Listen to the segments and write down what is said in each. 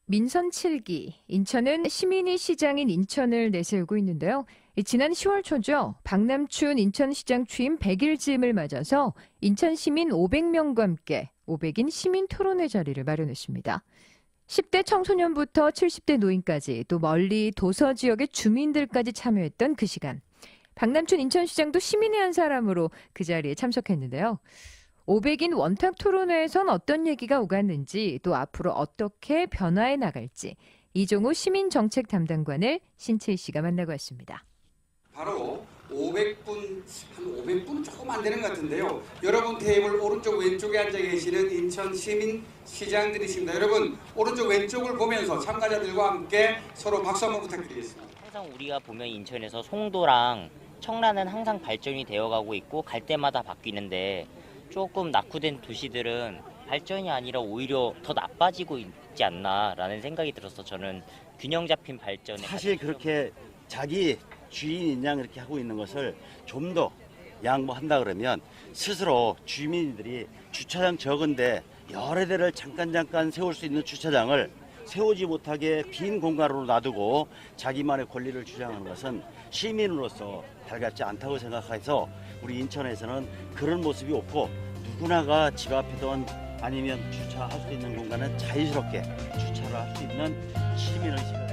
민선 7기, 인천은 시민이 시장인 인천을 내세우고 있는데요. 지난 10월 초죠. 박남춘 인천시장 취임 100일 즈음을 맞아서 인천 시민 500명과 함께 500인 시민 토론회 자리를 마련했습니다. 10대 청소년부터 70대 노인까지 또 멀리 도서 지역의 주민들까지 참여했던 그 시간. 박남춘 인천시장도 시민의 한 사람으로 그 자리에 참석했는데요. 500인 원탁 토론회에선 어떤 얘기가 오갔는지 또 앞으로 어떻게 변화해 나갈지 이종우 시민정책 담당관을 신채희 씨가 만나고 왔습니다. 바로 500분, 한 500분 조금 안 되는 것 같은데요. 여러분 테이블 오른쪽 왼쪽에 앉아 계시는 인천 시민 시장들이십니다. 여러분 오른쪽 왼쪽을 보면서 참가자들과 함께 서로 박수 한번 부탁드리겠습니다. 항상 우리가 보면 인천에서 송도랑 청라는 항상 발전이 되어가고 있고 갈 때마다 바뀌는데 조금 낙후된 도시들은 발전이 아니라 오히려 더 나빠지고 있지 않나라는 생각이 들어서 저는 균형 잡힌 발전에 사실 그렇게 자기 주인인 양 이렇게 하고 있는 것을 좀 더 양보한다 그러면 스스로 주민들이 주차장 적은데 여러 대를 잠깐 세울 수 있는 주차장을 세우지 못하게 빈 공간으로 놔두고 자기만의 권리를 주장하는 것은 시민으로서 달갑지 않다고 생각해서 우리 인천에서는 그런 모습이 없고 누구나가 집 앞이든 아니면 주차할 수 있는 공간은 자유스럽게 주차를 할 수 있는 시민의식을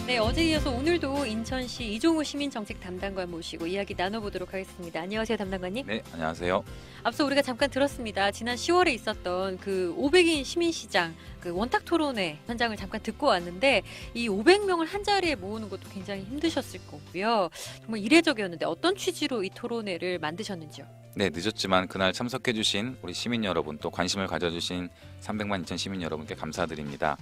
네, 어제 이어서 오늘도 인천시 이종우 시민정책 담당관 모시고 이야기 나눠보도록 하겠습니다. 안녕하세요, 담당관님. 네, 안녕하세요. 앞서 우리가 잠깐 들었습니다. 지난 10월에 있었던 그 500인 시민시장 그 원탁 토론회 현장을 잠깐 듣고 왔는데 이 500명을 한 자리에 모으는 것도 굉장히 힘드셨을 거고요. 정말 이례적이었는데 어떤 취지로 이 토론회를 만드셨는지요? 네, 늦었지만 그날 참석해주신 우리 시민 여러분 또 관심을 가져주신 300만 인천 시민 여러분께 감사드립니다.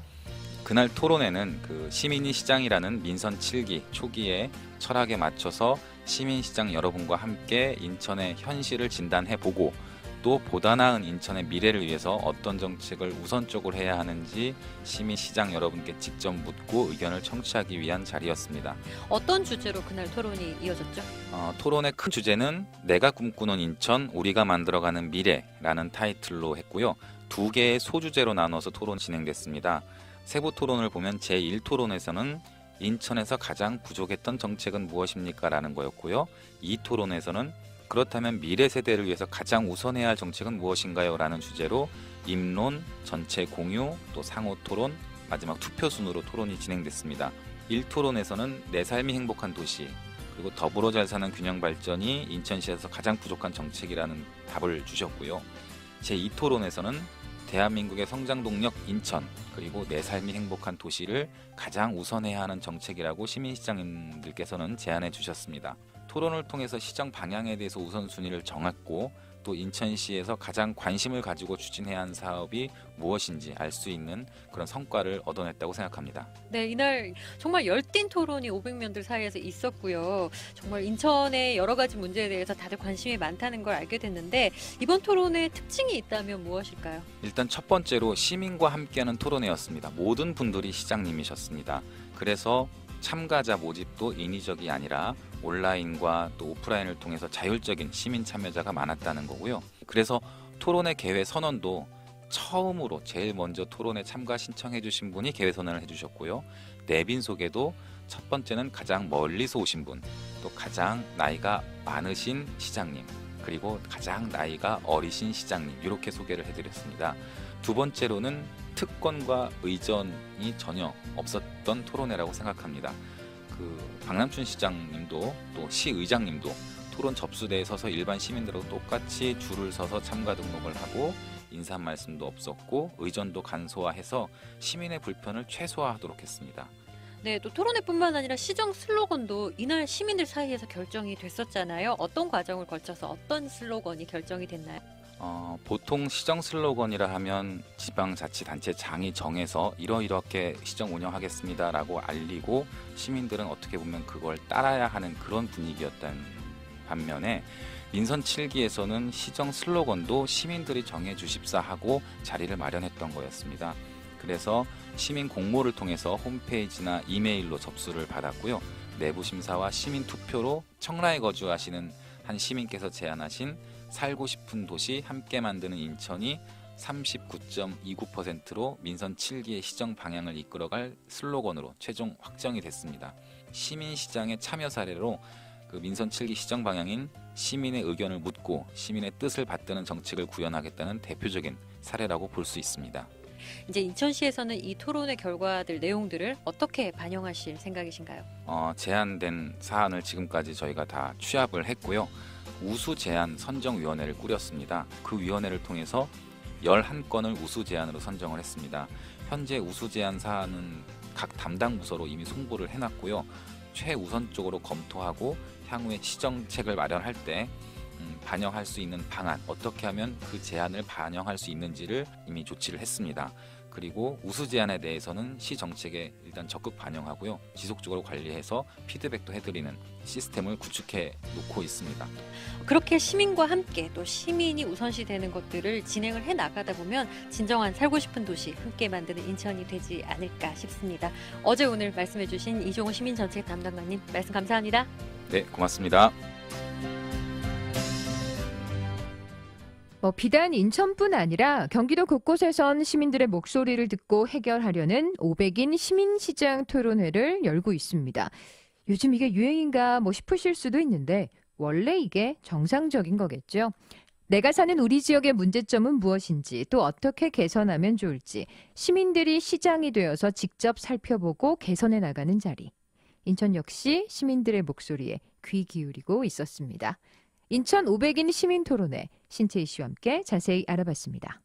그날 토론회는 그 시민이 시장이라는 민선 7기 초기에 철학에 맞춰서 시민시장 여러분과 함께 인천의 현실을 진단해보고 또 보다 나은 인천의 미래를 위해서 어떤 정책을 우선적으로 해야 하는지 시민시장 여러분께 직접 묻고 의견을 청취하기 위한 자리였습니다. 어떤 주제로 그날 토론이 이어졌죠? 토론의 큰 주제는 내가 꿈꾸는 인천, 우리가 만들어가는 미래라는 타이틀로 했고요. 두 개의 소주제로 나눠서 토론 진행됐습니다. 세부 토론을 보면 제1토론에서는 인천에서 가장 부족했던 정책은 무엇입니까? 라는 거였고요. 2토론에서는 그렇다면 미래 세대를 위해서 가장 우선해야 할 정책은 무엇인가요? 라는 주제로 입론, 전체 공유, 또 상호 토론, 마지막 투표 순으로 토론이 진행됐습니다. 1토론에서는 내 삶이 행복한 도시, 그리고 더불어 잘 사는 균형 발전이 인천시에서 가장 부족한 정책이라는 답을 주셨고요. 제2토론에서는 대한민국의 성장 동력 인천, 그리고 내 삶이 행복한 도시를 가장 우선해야 하는 정책이라고 시민시장님들께서는 제안해 주셨습니다. 토론을 통해서 시정 방향에 대해서 우선순위를 정했고 또 인천시에서 가장 관심을 가지고 추진해야 하는 사업이 무엇인지 알 수 있는 그런 성과를 얻어냈다고 생각합니다. 네, 이날 정말 열띤 토론이 500명들 사이에서 있었고요. 정말 인천의 여러 가지 문제에 대해서 다들 관심이 많다는 걸 알게 됐는데 이번 토론의 특징이 있다면 무엇일까요? 일단 첫 번째로 시민과 함께하는 토론회였습니다. 모든 분들이 시장님이셨습니다. 그래서 참가자 모집도 인위적이 아니라 온라인과 또 오프라인을 통해서 자율적인 시민 참여자가 많았다는 거고요. 그래서 토론회 개회 선언도 처음으로 제일 먼저 토론회 참가 신청해 주신 분이 개회 선언을 해주셨고요. 내빈 소개도 첫 번째는 가장 멀리서 오신 분, 또 가장 나이가 많으신 시장님, 그리고 가장 나이가 어리신 시장님 이렇게 소개를 해드렸습니다. 두 번째로는 특권과 의전이 전혀 없었던 토론회라고 생각합니다. 박남춘 시장님도 또 시의장님도 토론 접수대에 서서 일반 시민들하고 똑같이 줄을 서서 참가 등록을 하고 인사 말씀도 없었고 의전도 간소화해서 시민의 불편을 최소화하도록 했습니다. 네, 또 토론회뿐만 아니라 시정 슬로건도 이날 시민들 사이에서 결정이 됐었잖아요. 어떤 과정을 거쳐서 어떤 슬로건이 결정이 됐나요? 보통 시정 슬로건이라 하면 지방자치단체장이 정해서 이렇게 시정 운영하겠습니다라고 알리고 시민들은 어떻게 보면 그걸 따라야 하는 그런 분위기였던 반면에 민선 7기에서는 시정 슬로건도 시민들이 정해 주십사 하고 자리를 마련했던 거였습니다. 그래서 시민 공모를 통해서 홈페이지나 이메일로 접수를 받았고요. 내부 심사와 시민 투표로 청라에 거주하시는 한 시민께서 제안하신 살고 싶은 도시 함께 만드는 인천이 39.29%로 민선 7기의 시정 방향을 이끌어갈 슬로건으로 최종 확정이 됐습니다. 시민시장의 참여 사례로 그 민선 7기 시정 방향인 시민의 의견을 묻고 시민의 뜻을 받드는 정책을 구현하겠다는 대표적인 사례라고 볼 수 있습니다. 이제 인천시에서는 이 토론의 결과들 내용들을 어떻게 반영하실 생각이신가요? 제안된 사안을 지금까지 저희가 다 취합을 했고요. 우수 제안 선정위원회를 꾸렸습니다. 그 위원회를 통해서 11건을 우수 제안으로 선정을 했습니다. 현재 우수 제안 사안은 각 담당 부서로 이미 송부를 해놨고요. 최우선적으로 검토하고 향후에 시정책을 마련할 때 반영할 수 있는 방안, 어떻게 하면 그 제안을 반영할 수 있는지를 이미 조치를 했습니다. 그리고 우수 제안에 대해서는 시 정책에 일단 적극 반영하고요. 지속적으로 관리해서 피드백도 해드리는 시스템을 구축해 놓고 있습니다. 그렇게 시민과 함께 또 시민이 우선시 되는 것들을 진행을 해 나가다 보면 진정한 살고 싶은 도시 함께 만드는 인천이 되지 않을까 싶습니다. 어제 오늘 말씀해 주신 이종호 시민정책 담당관님 말씀 감사합니다. 네, 고맙습니다. 비단 인천뿐 아니라 경기도 곳곳에선 시민들의 목소리를 듣고 해결하려는 500인 시민시장 토론회를 열고 있습니다. 요즘 이게 유행인가 싶으실 수도 있는데 원래 이게 정상적인 거겠죠. 내가 사는 우리 지역의 문제점은 무엇인지 또 어떻게 개선하면 좋을지 시민들이 시장이 되어서 직접 살펴보고 개선해 나가는 자리. 인천 역시 시민들의 목소리에 귀 기울이고 있었습니다. 인천 500인 시민토론회 신채희 씨와 함께 자세히 알아봤습니다.